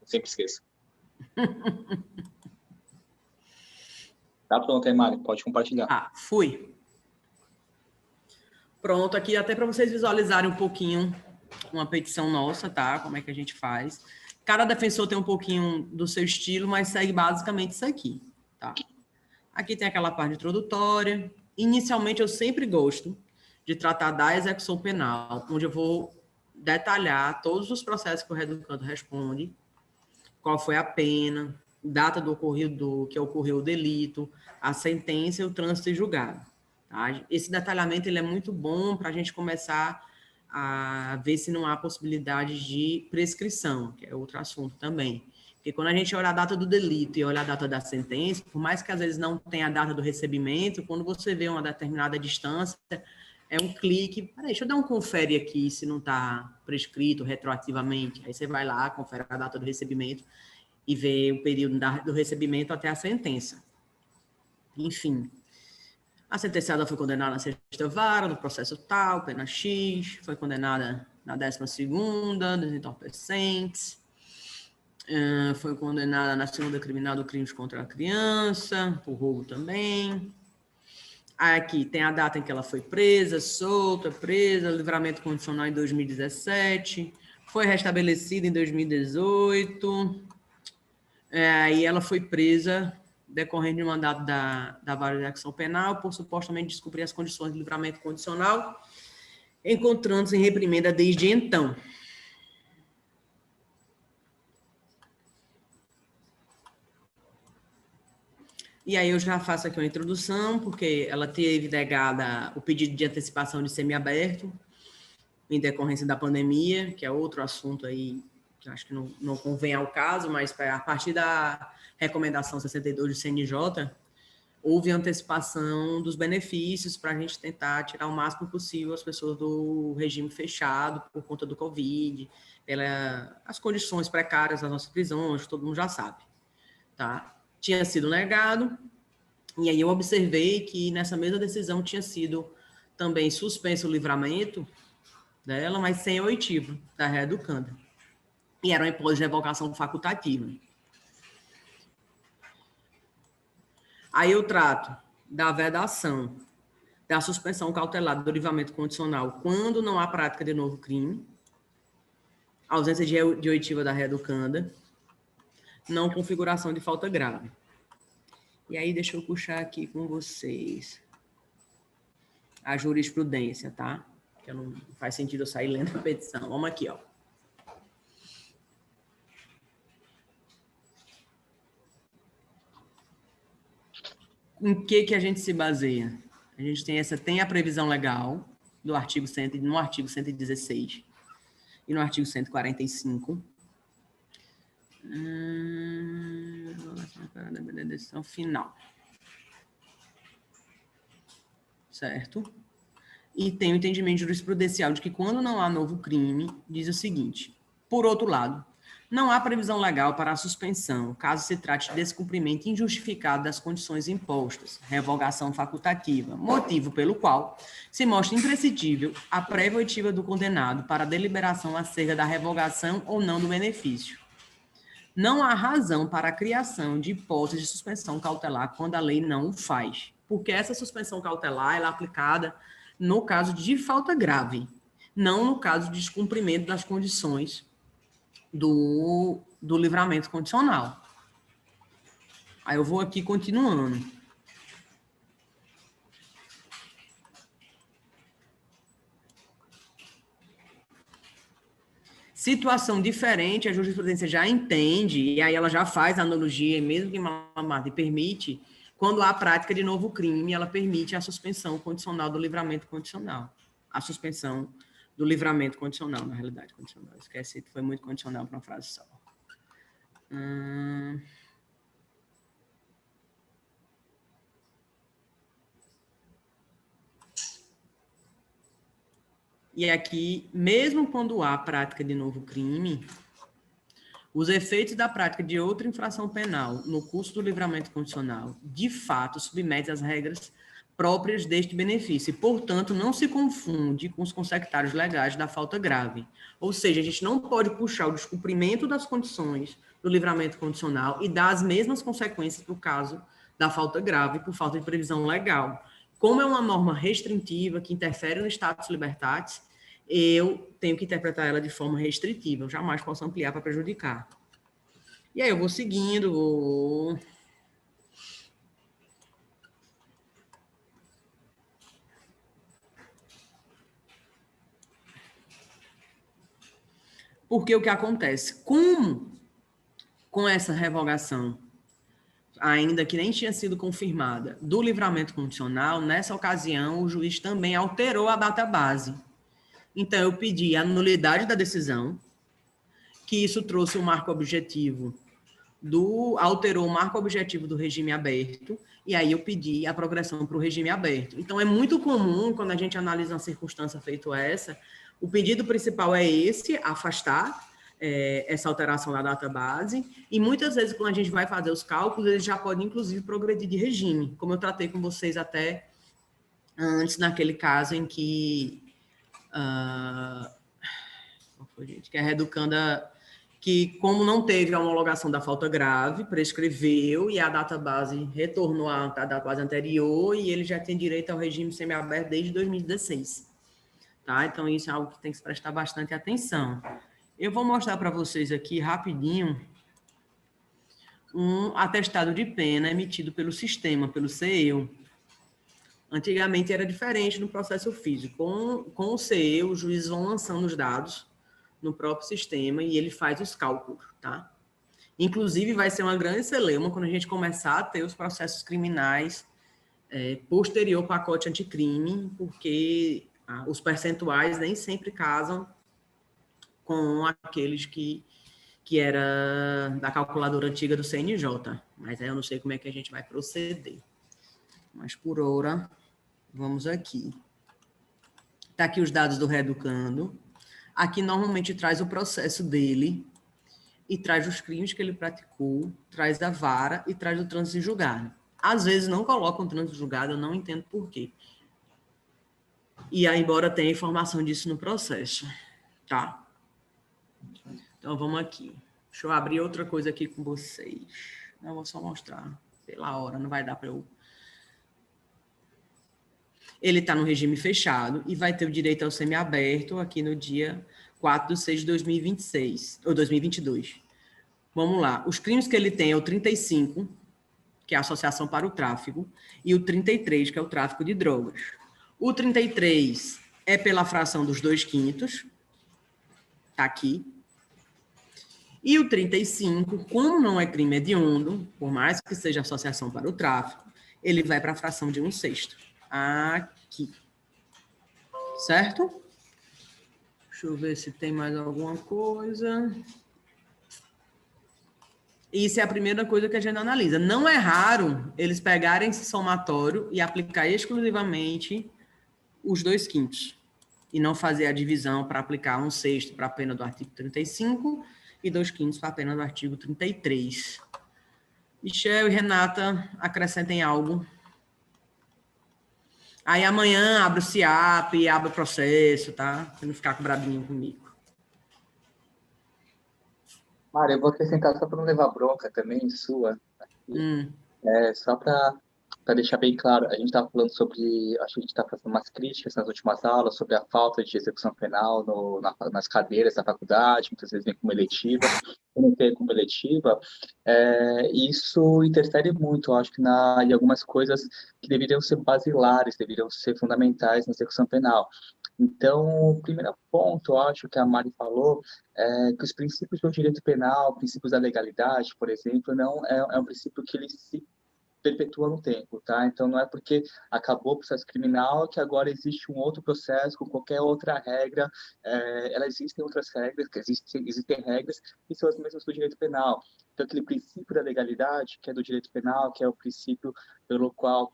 Sempre esqueço. Tá pronto aí, Mari. Pode compartilhar. Ah, fui. Pronto, aqui até para vocês visualizarem um pouquinho uma petição nossa, tá? Como é que a gente faz. Cada defensor tem um pouquinho do seu estilo, mas segue basicamente isso aqui, tá? Aqui tem aquela parte introdutória. Inicialmente, eu sempre gosto de tratar da execução penal, onde eu vou detalhar todos os processos que o reeducando responde, qual foi a pena, data do ocorrido, que ocorreu o delito, a sentença e o trânsito e julgado. Tá? Esse detalhamento ele é muito bom para a gente começar a ver se não há possibilidade de prescrição, que é outro assunto também. Porque quando a gente olha a data do delito e olha a data da sentença, por mais que às vezes não tenha a data do recebimento, quando você vê uma determinada distância, é um clique, peraí, deixa eu dar um confere aqui se não está prescrito retroativamente. Aí você vai lá, confere a data do recebimento e vê o período do recebimento até a sentença. Enfim, a sentenciada foi condenada na sexta vara, no processo tal, pena X, foi condenada na 12ª, dos entorpecentes, foi condenada na segunda criminal do crimes contra a criança, por roubo também. Aqui tem a data em que ela foi presa, solta, presa, livramento condicional em 2017, foi restabelecida em 2018, e ela foi presa decorrente de um mandato da Vara de Execução Penal por supostamente descumprir as condições de livramento condicional, encontrando-se em reprimenda desde então. E aí eu já faço aqui uma introdução, porque ela teve negada o pedido de antecipação de semiaberto, em decorrência da pandemia, que é outro assunto aí, que eu acho que não convém ao caso, mas a partir da recomendação 62 do CNJ, houve antecipação dos benefícios para a gente tentar tirar o máximo possível as pessoas do regime fechado por conta do Covid, as condições precárias das nossas prisões, todo mundo já sabe, tá? Tinha sido negado, e aí eu observei que nessa mesma decisão tinha sido também suspenso o livramento dela, mas sem oitivo da reeducanda. E era uma hipótese de revogação facultativa. Aí eu trato da vedação, da suspensão cautelar do livramento condicional quando não há prática de novo crime, ausência de oitiva da reeducanda, não configuração de falta grave. E aí deixa eu puxar aqui com vocês a jurisprudência, tá? Que não faz sentido eu sair lendo a petição. Vamos aqui, ó. Em que a gente se baseia? A gente tem a previsão legal do artigo 100, no artigo 116 e no artigo 145. Da decisão final. Certo? E tem o entendimento jurisprudencial de que quando não há novo crime, diz o seguinte: por outro lado, não há previsão legal para a suspensão, caso se trate de descumprimento injustificado das condições impostas, revogação facultativa, motivo pelo qual se mostra imprescindível a prévia oitiva do condenado para a deliberação acerca da revogação ou não do benefício. Não há razão para a criação de hipótese de suspensão cautelar quando a lei não o faz, porque essa suspensão cautelar ela é aplicada no caso de falta grave, não no caso de descumprimento das condições do livramento condicional. Aí eu vou aqui continuando. Situação diferente, a jurisprudência já entende, e aí ela já faz a analogia, mesmo que Malamarte permite, quando há prática de novo crime, ela permite a suspensão condicional do livramento condicional. A suspensão do livramento condicional, na realidade, condicional. Esqueci que foi muito condicional para uma frase só. E aqui, mesmo quando há prática de novo crime, os efeitos da prática de outra infração penal no curso do livramento condicional, de fato, submete às regras próprias deste benefício. Portanto, não se confunde com os consectários legais da falta grave. Ou seja, a gente não pode puxar o descumprimento das condições do livramento condicional e dar as mesmas consequências para o caso da falta grave por falta de previsão legal. Como é uma norma restritiva que interfere no status libertatis, eu tenho que interpretar ela de forma restritiva. Eu jamais posso ampliar para prejudicar. E aí eu vou seguindo, Porque o que acontece? Como com essa revogação, ainda que nem tinha sido confirmada, do livramento condicional, nessa ocasião o juiz também alterou a data base. Então, eu pedi a nulidade da decisão, que isso trouxe o marco objetivo alterou o marco objetivo do regime aberto, e aí eu pedi a progressão para o regime aberto. Então, é muito comum, quando a gente analisa uma circunstância feita essa, o pedido principal é esse, afastar essa alteração da data base, e muitas vezes, quando a gente vai fazer os cálculos, eles já podem, inclusive, progredir de regime, como eu tratei com vocês até antes, naquele caso em que que a reeducanda, que como não teve a homologação da falta grave, prescreveu e a data base retornou à data base anterior e ele já tem direito ao regime semiaberto desde 2016. Tá? Então, isso é algo que tem que se prestar bastante atenção. Eu vou mostrar para vocês aqui, rapidinho, um atestado de pena emitido pelo sistema, pelo CEU. Antigamente era diferente no processo físico. Com o CEU, os juízes vão lançando os dados no próprio sistema e ele faz os cálculos, tá? Inclusive, vai ser uma grande celeuma quando a gente começar a ter os processos criminais posterior ao pacote anticrime, porque os percentuais nem sempre casam com aqueles que era da calculadora antiga do CNJ. Mas aí eu não sei como é que a gente vai proceder. Mas, por hora, vamos aqui. Está aqui os dados do reeducando. Aqui, normalmente, traz o processo dele e traz os crimes que ele praticou, traz a vara e traz o trânsito julgado. Às vezes, não colocam o trânsito julgado, eu não entendo por quê. E aí, embora tenha informação disso no processo, tá? Então, vamos aqui. Deixa eu abrir outra coisa aqui com vocês. Eu vou só mostrar pela hora, não vai dar para eu... Ele está no regime fechado e vai ter o direito ao semiaberto aqui no dia 4/6/2026, ou 2022. Vamos lá. Os crimes que ele tem é o 35, que é a associação para o tráfico, e o 33, que é o tráfico de drogas. O 33 é pela fração dos 2/5, está aqui. E o 35, como não é crime hediondo, por mais que seja associação para o tráfico, ele vai para a fração de 1/6. Aqui. Certo? Deixa eu ver se tem mais alguma coisa. Isso é a primeira coisa que a gente analisa. Não é raro eles pegarem esse somatório e aplicar exclusivamente os 2/5 e não fazer a divisão para aplicar 1/6 para a pena do artigo 35 e 2/5 para a pena do artigo 33. Michel e Renata, acrescentem algo. Aí amanhã abre o CIAP, abre o processo, tá? Pra não ficar com brabinho comigo. Mário, eu vou acrescentar só para não levar bronca também, sua. Só para deixar bem claro, a gente estava falando sobre, acho que a gente está fazendo umas críticas nas últimas aulas sobre a falta de execução penal nas cadeiras da faculdade, muitas vezes vem como eletiva. Quando tem como eletiva, isso interfere muito, eu acho que em algumas coisas que deveriam ser basilares, deveriam ser fundamentais na execução penal. Então, o primeiro ponto, eu acho que a Mari falou, é que os princípios do direito penal, princípios da legalidade, por exemplo, não é um princípio que ele se perpetua no tempo, tá? Então, não é porque acabou o processo criminal que agora existe um outro processo com qualquer outra regra. Existem outras regras, existem regras que são as mesmas do direito penal. Então, aquele princípio da legalidade, que é do direito penal, que é o princípio pelo qual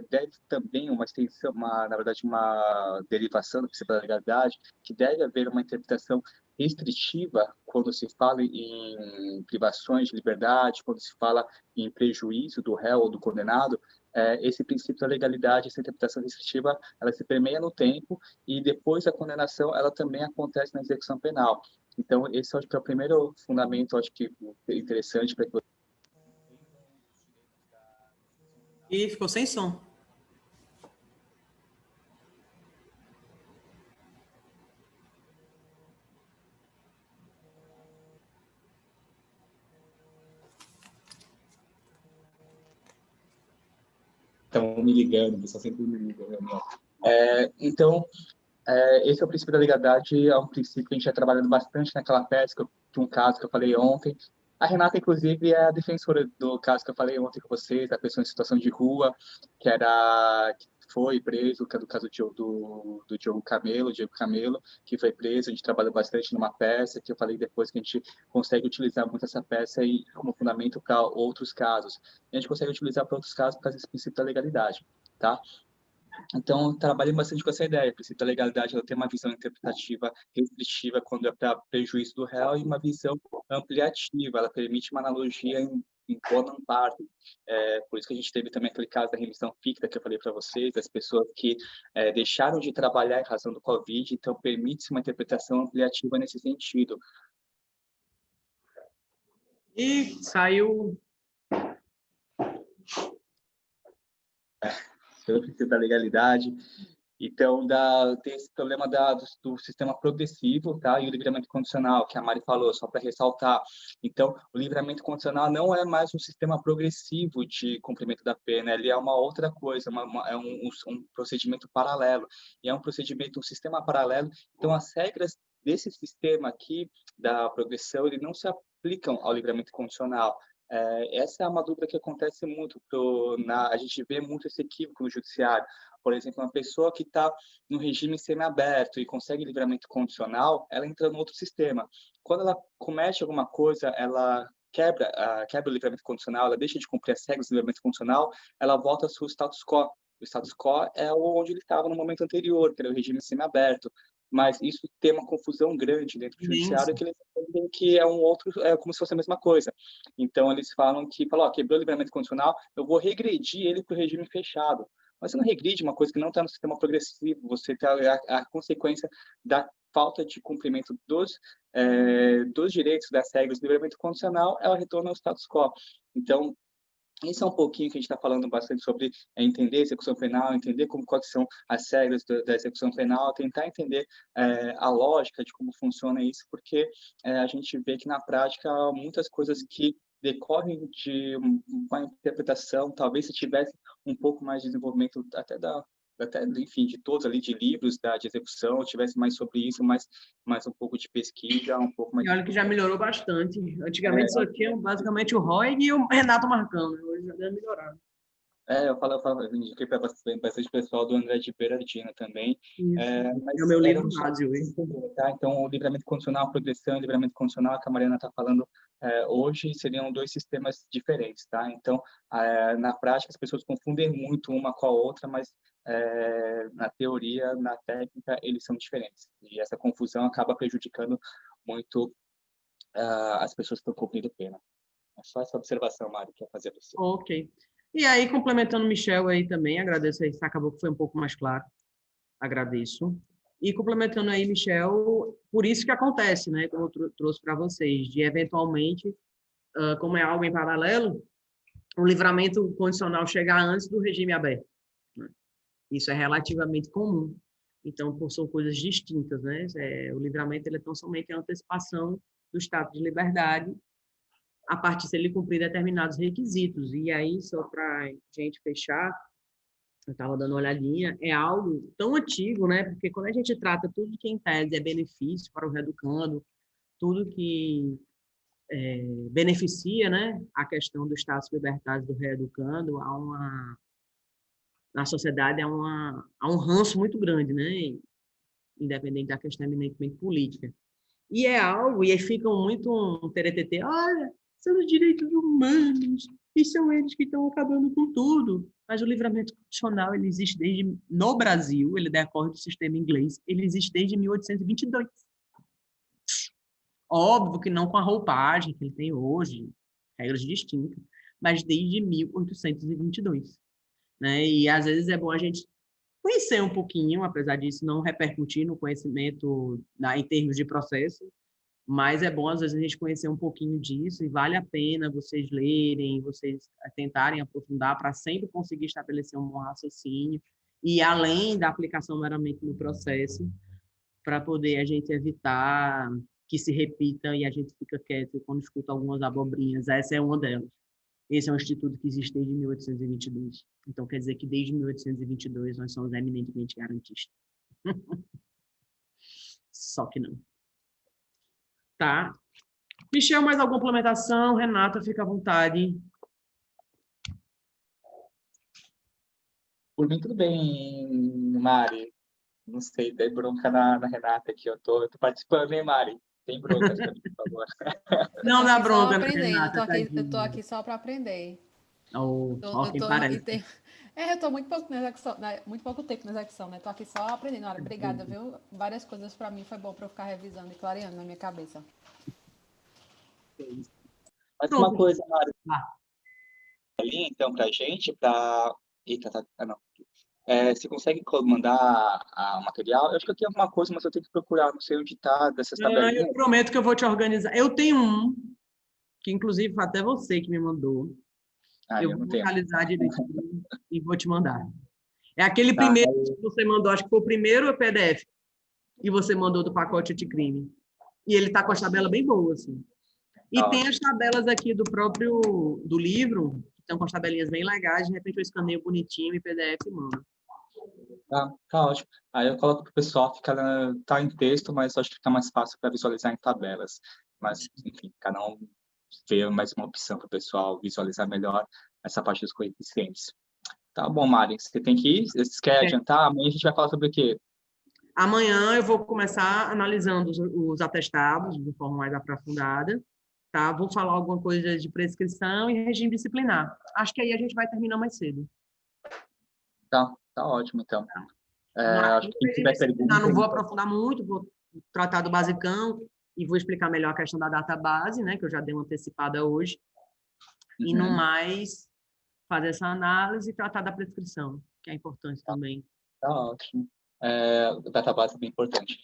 deve também uma extensão, na verdade, uma derivação do princípio da legalidade, que deve haver uma interpretação restritiva quando se fala em privações de liberdade, quando se fala em prejuízo do réu ou do condenado, esse princípio da legalidade, essa interpretação restritiva, ela se permeia no tempo e depois a condenação, ela também acontece na execução penal. Então, esse acho que é o primeiro fundamento, acho que interessante para que você... E ficou sem som. Estão me ligando, você sempre me liga. Então, esse é o princípio da legalidade, é um princípio que a gente já trabalhando bastante naquela peça, de um caso que eu falei ontem. A Renata, inclusive, é a defensora do caso que eu falei ontem com vocês, da pessoa em situação de rua, que foi preso, que é do caso do Diego Camelo, que foi preso. A gente trabalhou bastante numa peça, que eu falei depois que a gente consegue utilizar muito essa peça como fundamento para outros casos. E a gente consegue utilizar para outros casos por causa desse princípio da legalidade, tá? Então, trabalhei bastante com essa ideia. O princípio da legalidade, ela tem uma visão interpretativa restritiva quando é para prejuízo do réu e uma visão ampliativa. Ela permite uma analogia em bonum parte. Por isso que a gente teve também aquele caso da remissão ficta que eu falei para vocês, das pessoas que deixaram de trabalhar em razão do Covid, então permite-se uma interpretação ampliativa nesse sentido. E saiu... Pelo princípio da legalidade. Então, tem esse problema do sistema progressivo, tá? E o livramento condicional, que a Mari falou, só para ressaltar. Então, o livramento condicional não é mais um sistema progressivo de cumprimento da pena, ele é uma outra coisa, é um procedimento paralelo. E é um sistema paralelo. Então, as regras desse sistema aqui, da progressão, ele não se aplicam ao livramento condicional. Essa é uma dúvida que acontece muito, a gente vê muito esse equívoco no judiciário. Por exemplo, uma pessoa que está no regime semiaberto e consegue livramento condicional, ela entra no outro sistema. Quando ela comete alguma coisa, ela quebra o livramento condicional, ela deixa de cumprir as regras do livramento condicional, ela volta ao seu status quo. O status quo é onde ele estava no momento anterior, que era o regime semiaberto. Mas isso tem uma confusão grande dentro do judiciário, que eles entendem que é como se fosse a mesma coisa. Então, eles falam quebrou o livramento condicional, eu vou regredir ele para o regime fechado. Mas você não regride uma coisa que não está no sistema progressivo, você tem a consequência da falta de cumprimento dos direitos, das regras do livramento condicional, ela retorna ao status quo. Então, isso é um pouquinho que a gente está falando bastante sobre entender a execução penal, entender quais são as regras da execução penal, tentar entender a lógica de como funciona isso, porque a gente vê que na prática muitas coisas que decorrem de uma interpretação, talvez se tivesse um pouco mais de desenvolvimento enfim, de todos ali, de livros de execução, tivesse mais sobre isso, mais um pouco de pesquisa, um pouco mais... E olha que já melhorou bastante. Antigamente só tinha basicamente o Roy e o Renato marcando. Hoje já deu melhorado. Eu indiquei para bastante pessoal do André de Berardino também. Mas é o meu livro base hoje. Tá? Então, o livramento condicional, a progressão, o livramento condicional, que a Mariana está falando hoje, seriam dois sistemas diferentes. Tá? Então, na prática, as pessoas confundem muito uma com a outra, mas na teoria, na técnica, eles são diferentes. E essa confusão acaba prejudicando muito as pessoas que estão cumprindo pena. É só essa observação, Mário, que eu fazer para você. Ok. E aí, complementando o Michel aí também, agradeço aí, acabou que foi um pouco mais claro. Agradeço. E complementando aí, Michel, por isso que acontece, né, como eu trouxe para vocês, de eventualmente, como é algo em paralelo, o livramento condicional chegar antes do regime aberto. Né? Isso é relativamente comum. Então, são coisas distintas, né? O livramento ele é tão somente a antecipação do estado de liberdade a partir de ele cumprir determinados requisitos. E aí, só para a gente fechar, eu estava dando uma olhadinha, é algo tão antigo, né? Porque quando a gente trata tudo que em tese é benefício para o reeducando, tudo que beneficia, né, a questão do status libertário do reeducando, na sociedade há um ranço muito grande, né? Independente da questão eminentemente política. E é algo, e aí ficam muito um teretetê, olha, são os direitos humanos, e são eles que estão acabando com tudo. Mas o livramento condicional, ele existe no Brasil, ele decorre do sistema inglês, ele existe desde 1822. Óbvio que não com a roupagem que ele tem hoje, regras distintas, mas desde 1822. né? E às vezes é bom a gente conhecer um pouquinho, apesar disso não repercutir no conhecimento em termos de processo, mas é bom às vezes a gente conhecer um pouquinho disso e vale a pena vocês lerem, vocês tentarem aprofundar para sempre conseguir estabelecer um bom raciocínio e além da aplicação meramente no processo, para poder a gente evitar que se repita e a gente fica quieto quando escuta algumas abobrinhas. Essa é uma delas. Esse é um instituto que existe desde 1822. Então, quer dizer que desde 1822 nós somos eminentemente garantistas. Só que não. Tá? Michel, mais alguma complementação? Renata, fica à vontade. Por mim, tudo bem, Mari. Não sei, dei bronca na Renata aqui. Eu tô participando, hein, Mari? Tem broncas pra mim, por favor. Não dá bronca, só Renata. eu tô aqui só para aprender. Quem parece. Eu tô muito pouco na execução, né? Muito pouco tempo na execução, né? Tô aqui só aprendendo. Olha, obrigada, viu? Várias coisas para mim foi bom para eu ficar revisando e clareando na minha cabeça. Mas uma coisa, Mari, ali então pra gente, Eita, não. Você consegue mandar o material? Eu acho que eu tenho alguma coisa, mas eu tenho que procurar, não sei onde tá, dessas tabelinhas. Eu prometo que eu vou te organizar. Eu tenho um, que inclusive foi até você que me mandou. Eu vou localizar direitinho e vou te mandar. É aquele primeiro que você mandou, acho que foi o primeiro PDF, e você mandou do pacote anticrime. E ele está com as tabelas bem boas, assim. E tem as tabelas aqui do livro, que estão com as tabelinhas bem legais, de repente eu escaneio bonitinho em PDF e mando. Tá ótimo. Aí eu coloco para o pessoal, tá em texto, mas acho que fica mais fácil para visualizar em tabelas. Mas, enfim, cada um vê mais uma opção para o pessoal visualizar melhor essa parte dos coeficientes. Tá bom, Mari, você tem que ir? Você quer adiantar? Amanhã a gente vai falar sobre o quê? Amanhã eu vou começar analisando os atestados de forma mais aprofundada. Tá? Vou falar alguma coisa de prescrição e regime disciplinar. Acho que aí a gente vai terminar mais cedo. Tá ótimo, então. Acho que quem tiver pergunta... Não vou aprofundar muito, vou tratar do basicão e vou explicar melhor a questão da database, né, que eu já dei uma antecipada hoje. E, no mais, fazer essa análise e tratar da prescrição, que é importante também. Tá ótimo. O database é bem importante.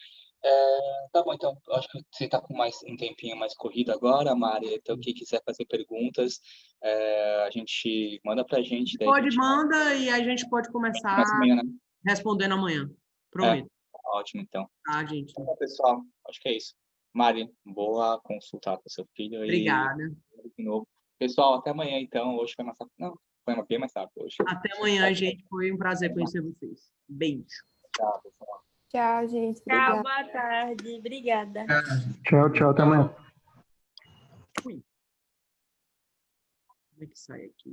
Tá bom, então, acho que você está com um tempinho mais corrido agora, Mari, então quem quiser fazer perguntas, a gente manda pra gente. Manda e a gente pode começar amanhã, né? Respondendo amanhã. Prometo. Ótimo, então. Tá, gente. Então, pessoal, acho que é isso. Mari, boa consultar com seu filho. Obrigada. De novo. Pessoal, até amanhã, então. Hoje foi mais rápido. Não, foi bem mais rápido hoje. Até amanhã, gente. Foi um prazer conhecer vocês. Beijo. Tchau, pessoal. Tchau, gente. Obrigada. Tchau, boa tarde. Obrigada. Tchau, até amanhã. Como é que sai aqui?